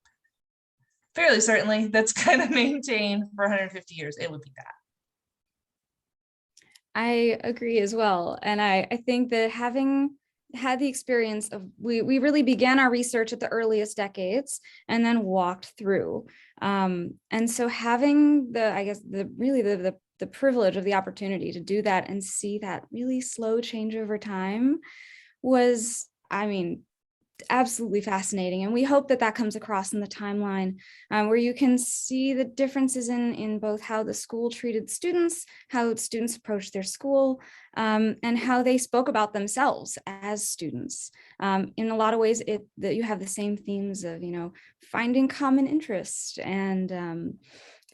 [SPEAKER 4] certainly that's kind of maintained for 150 years, it would be that.
[SPEAKER 6] I agree as well. And I think that having had the experience of, we really began our research at the earliest decades and then walked through. And so having the, I guess, the privilege of the opportunity to do that and see that really slow change over time was, I mean, absolutely fascinating. And we hope that that comes across in the timeline, where you can see the differences in both how the school treated students, how students approached their school, and how they spoke about themselves as students. In a lot of ways, that you have the same themes of, you know, finding common interest and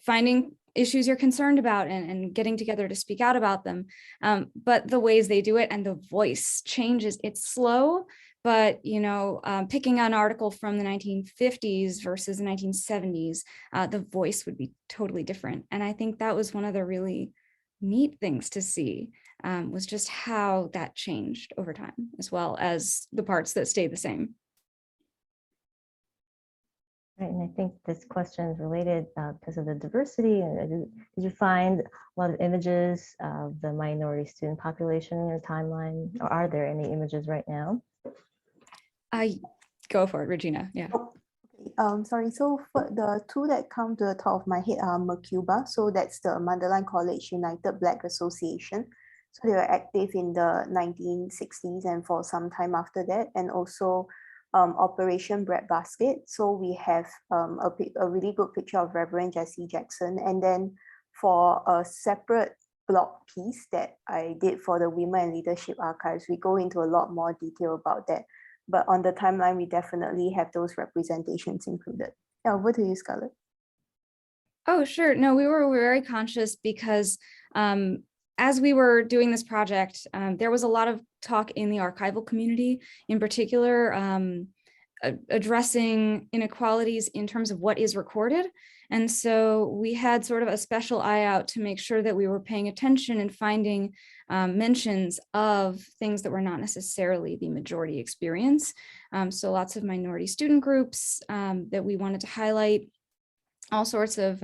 [SPEAKER 6] finding issues you're concerned about and getting together to speak out about them. But the ways they do it and the voice changes. It's slow, but, you know, picking an article from the 1950s versus the 1970s, the voice would be totally different. And I think that was one of the really neat things to see, was just how that changed over time, as well as the parts that stay the same.
[SPEAKER 1] Right, and I think this question is related because of the diversity. Did you find a lot of images of the minority student population in your timeline, or are there any images right now?
[SPEAKER 6] Go for it, Regina. Yeah.
[SPEAKER 5] Sorry, so for the two that come to the top of my head are Mercuba. So that's the Mundelein College United Black Association. So they were active in the 1960s and for some time after that, and also Operation Breadbasket. So we have a really good picture of Reverend Jesse Jackson. And then for a separate blog piece that I did for the Women and Leadership Archives, we go into a lot more detail about that. But on the timeline, we definitely have those representations included. Yeah, over to you, Scarlett.
[SPEAKER 6] Oh, sure. No, we were very conscious because as we were doing this project, there was a lot of talk in the archival community, in particular, addressing inequalities in terms of what is recorded. And so we had sort of a special eye out to make sure that we were paying attention and finding mentions of things that were not necessarily the majority experience. So lots of minority student groups that we wanted to highlight, all sorts of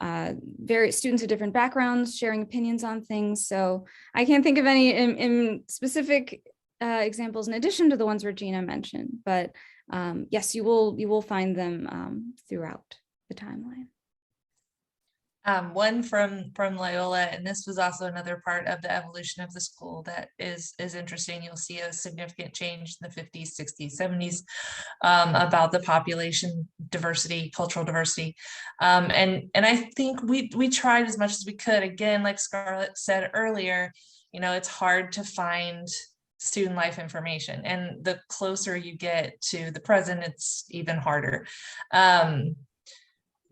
[SPEAKER 6] various students of different backgrounds sharing opinions on things. So I can't think of any in specific examples in addition to the ones Regina mentioned, but yes, you will find them throughout the timeline.
[SPEAKER 4] One from Loyola, and this was also another part of the evolution of the school that is interesting. You'll see a significant change in the 50s, 60s, 70s about the population diversity, cultural diversity. And I think we tried as much as we could. Again, like Scarlett said earlier, you know, it's hard to find student life information, and the closer you get to the present, it's even harder.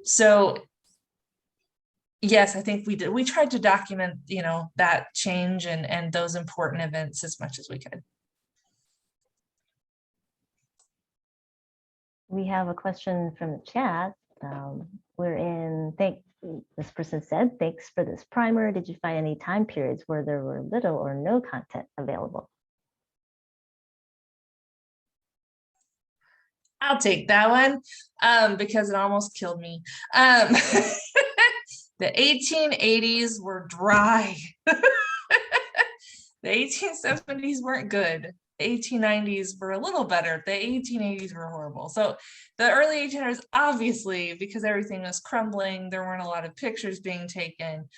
[SPEAKER 4] So yes, I think we did. We tried to document, you know, that change and those important events as much as we could.
[SPEAKER 1] We have a question from the chat. This person said, thanks for this primer. Did you find any time periods where there were little or no content available?
[SPEAKER 4] I'll take that one because it almost killed me. The 1880s were dry. The 1870s weren't good. The 1890s were a little better. The 1880s were horrible. So the early 1800s, obviously, because everything was crumbling, there weren't a lot of pictures being taken.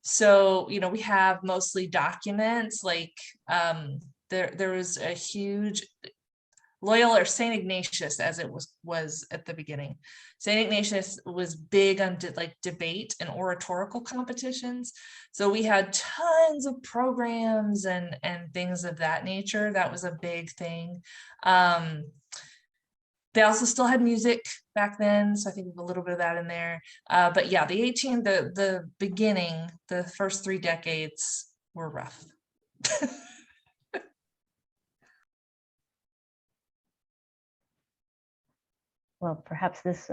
[SPEAKER 4] So, you know, we have mostly documents, like there was a huge Loyola, or St. Ignatius as it was at the beginning. St. Ignatius was big on like debate and oratorical competitions. So we had tons of programs and things of that nature. That was a big thing. They also still had music back then, so I think a little bit of that in there. But yeah, the beginning, the first 3 decades were rough.
[SPEAKER 1] Well, perhaps this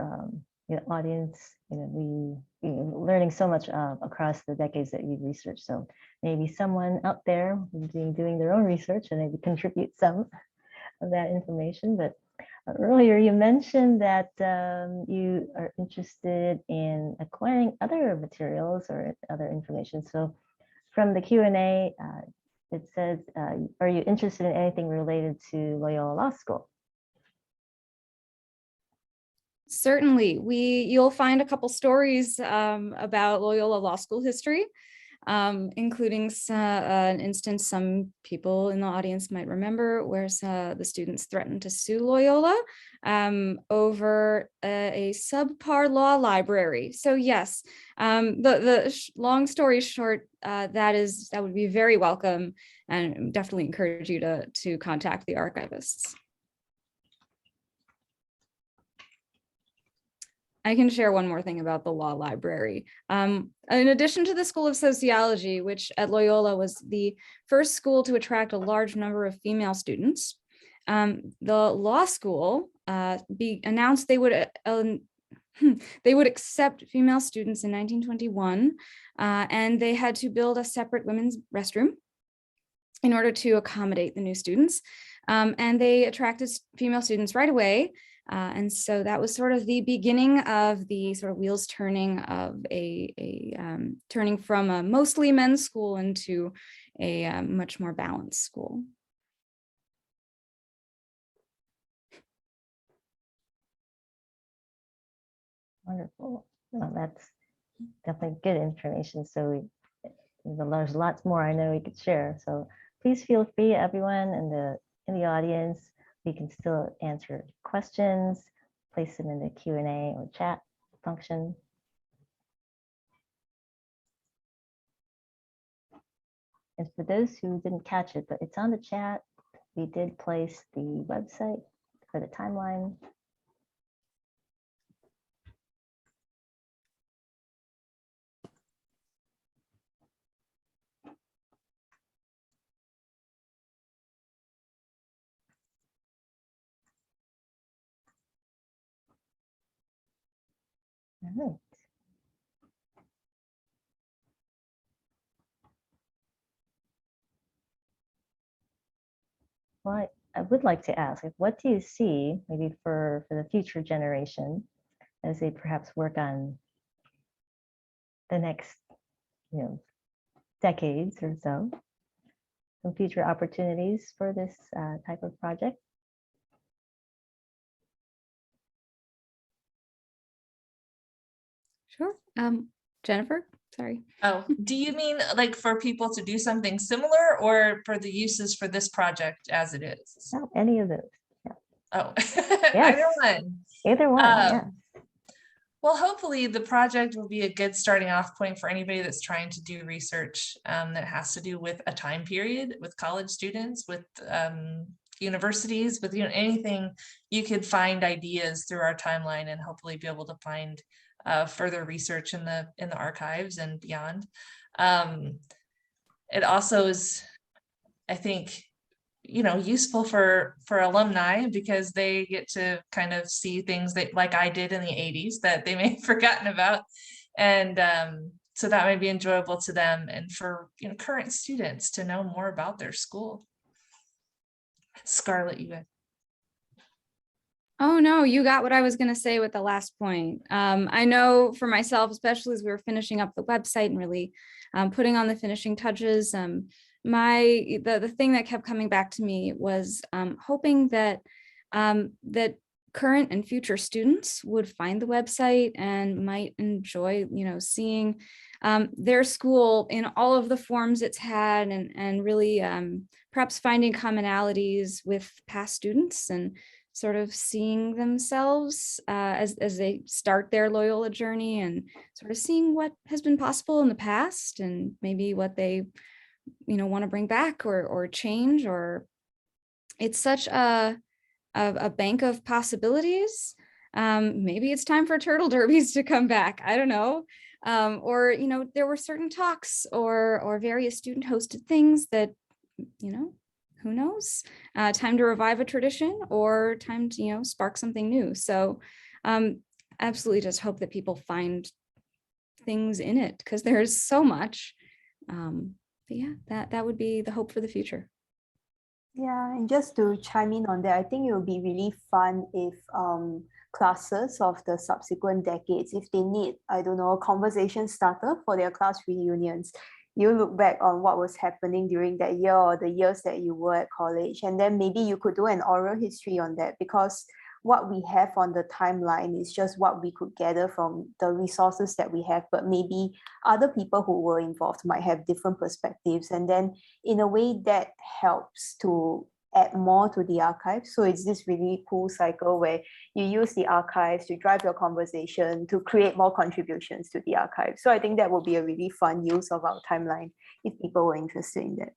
[SPEAKER 1] audience, we learning so much across the decades that you've researched. So maybe someone out there who's doing their own research and maybe contribute some of that information. But earlier you mentioned that you are interested in acquiring other materials or other information. So from the Q&A, it says, are you interested in anything related to Loyola Law School?
[SPEAKER 6] Certainly, you'll find a couple stories about Loyola Law School history, including an instance some people in the audience might remember, where the students threatened to sue Loyola over a subpar law library. So yes, the long story short, that would be very welcome, and definitely encourage you to contact the archivists. I can share one more thing about the law library. In addition to the School of Sociology, which at Loyola was the first school to attract a large number of female students, the law school announced they would accept female students in 1921, and they had to build a separate women's restroom in order to accommodate the new students. And they attracted female students right away. And so that was sort of the beginning of the sort of wheels turning of turning from a mostly men's school into a much more balanced school.
[SPEAKER 1] Wonderful. Well, that's definitely good information. So there's lots more I know we could share. So please feel free, everyone in the audience. We can still answer questions, place them in the Q&A or chat function. And for those who didn't catch it, but it's on the chat, we did place the website for the timeline. All right. Well, I would like to ask, what do you see maybe for the future generation as they perhaps work on the next, decades or so, some future opportunities for this type of project?
[SPEAKER 6] Sure. Jennifer, sorry.
[SPEAKER 4] Oh, do you mean like for people to do something similar, or for the uses for this project as it is?
[SPEAKER 1] No, any of those. Yeah.
[SPEAKER 4] Oh,
[SPEAKER 1] Yes.
[SPEAKER 4] either one.
[SPEAKER 1] Either one, yeah.
[SPEAKER 4] Well, hopefully the project will be a good starting off point for anybody that's trying to do research that has to do with a time period, with college students, with universities, with anything. You could find ideas through our timeline and hopefully be able to find further research in the archives and beyond. It also is, I think, useful for alumni, because they get to kind of see things that, like I did in the 80s, that they may have forgotten about. And so that might be enjoyable to them, and for current students to know more about their school. Scarlett, you guys.
[SPEAKER 6] Oh, no, you got what I was going to say with the last point. I know for myself, especially as we were finishing up the website and really putting on the finishing touches, the thing that kept coming back to me was hoping that that current and future students would find the website and might enjoy, seeing their school in all of the forms it's had, and really perhaps finding commonalities with past students and sort of seeing themselves as they start their Loyola journey, and sort of seeing what has been possible in the past and maybe what they want to bring back or change. Or it's such a bank of possibilities. Maybe it's time for turtle derbies to come back. I don't know. Or there were certain talks or various student hosted things that, who knows, time to revive a tradition or time to, spark something new. So absolutely just hope that people find things in it, because there's so much. But yeah, that would be the hope for the future.
[SPEAKER 5] Yeah, and just to chime in on that, I think it would be really fun if classes of the subsequent decades, if they need, I don't know, a conversation starter for their class reunions, you look back on what was happening during that year or the years that you were at college, and then maybe you could do an oral history on that, because what we have on the timeline is just what we could gather from the resources that we have, but maybe other people who were involved might have different perspectives. And then in a way that helps to add more to the archive. So it's this really cool cycle where you use the archives to drive your conversation, to create more contributions to the archive. So I think that would be a really fun use of our timeline if people were interested in that.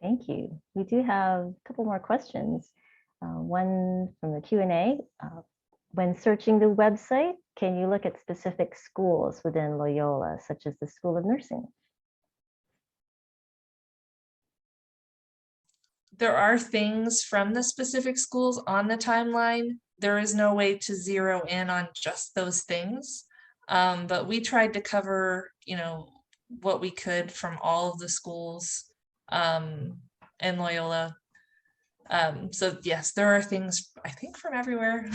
[SPEAKER 1] Thank you. We do have a couple more questions. One from the Q&A. When searching the website, can you look at specific schools within Loyola, such as the School of Nursing?
[SPEAKER 4] There are things from the specific schools on the timeline. There is no way to zero in on just those things. But we tried to cover, what we could from all of the schools in Loyola. So yes, there are things, I think, from everywhere,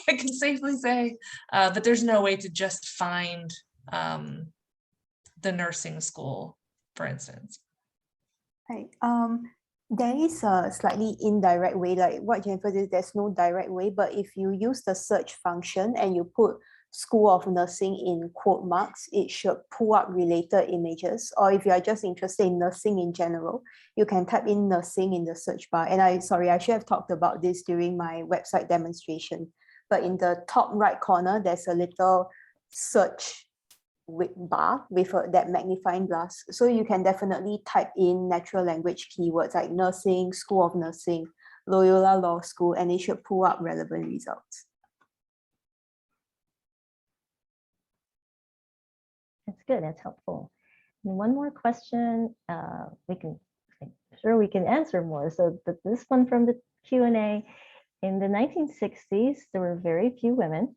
[SPEAKER 4] I can safely say, but there's no way to just find the nursing school, for instance.
[SPEAKER 5] Right. There is a slightly indirect way, like what Jennifer did, there's no direct way, but if you use the search function and you put School of Nursing in quote marks, it should pull up related images. Or if you are just interested in nursing in general, you can type in nursing in the search bar. And I should have talked about this during my website demonstration, but in the top right corner, there's a little search bar with that magnifying glass. So you can definitely type in natural language keywords like nursing, School of Nursing, Loyola Law School, and it should pull up relevant results.
[SPEAKER 1] That's good. That's helpful. And one more question. I'm sure we can answer more. So this one from the Q&A. In the 1960s, there were very few women.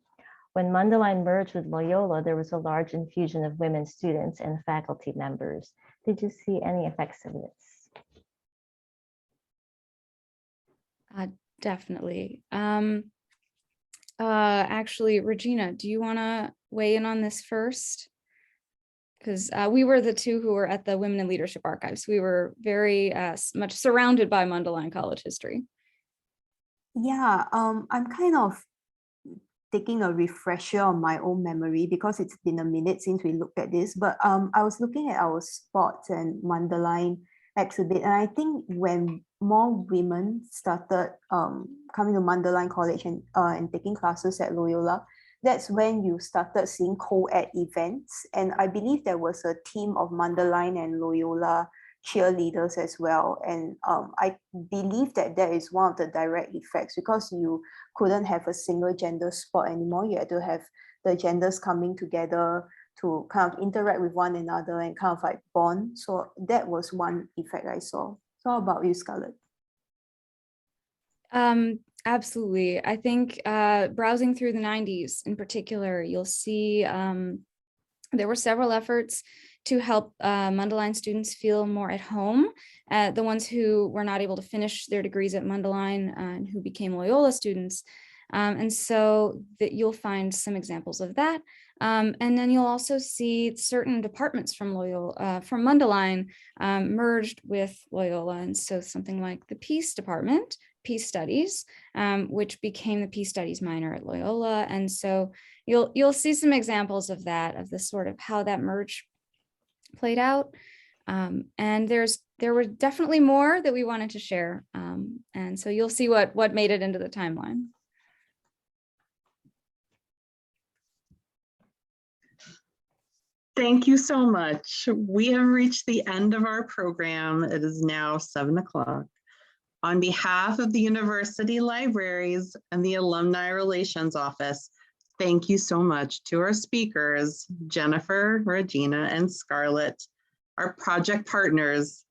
[SPEAKER 1] When Mundelein merged with Loyola, there was a large infusion of women students and faculty members. Did you see any effects of this?
[SPEAKER 6] Definitely. Actually, Regina, do you want to weigh in on this first? Because we were the two who were at the Women in Leadership Archives. We were very much surrounded by Mundelein College history. Yeah,
[SPEAKER 5] I'm kind of taking a refresher on my own memory because it's been a minute since we looked at this, but I was looking at our sports and Mundelein exhibit, and I think when more women started coming to Mundelein College and taking classes at Loyola, that's when you started seeing co-ed events. And I believe there was a team of Mundelein and Loyola cheerleaders as well. And I believe that is one of the direct effects, because you couldn't have a single gender sport anymore. You had to have the genders coming together to kind of interact with one another and kind of like bond. So that was one effect I saw. So how about you, Scarlett?
[SPEAKER 6] Absolutely. I think browsing through the 90s in particular, you'll see there were several efforts to help Mundelein students feel more at home. The ones who were not able to finish their degrees at Mundelein and who became Loyola students And so that you'll find some examples of that. And then you'll also see certain departments from Loyola, from Mundelein, merged with Loyola. And so something like the Peace Department, Peace Studies, which became the Peace Studies minor at Loyola. And so you'll see some examples of that, of the sort of how that merge played out. And there were definitely more that we wanted to share. And so you'll see what made it into the timeline.
[SPEAKER 2] Thank you so much. We have reached the end of our program. It is now 7 o'clock. On behalf of the University Libraries and the Alumni Relations Office, thank you so much to our speakers, Jennifer, Regina, and Scarlett, our project partners,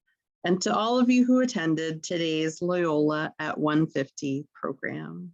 [SPEAKER 2] and to all of you who attended today's Loyola at 150 program.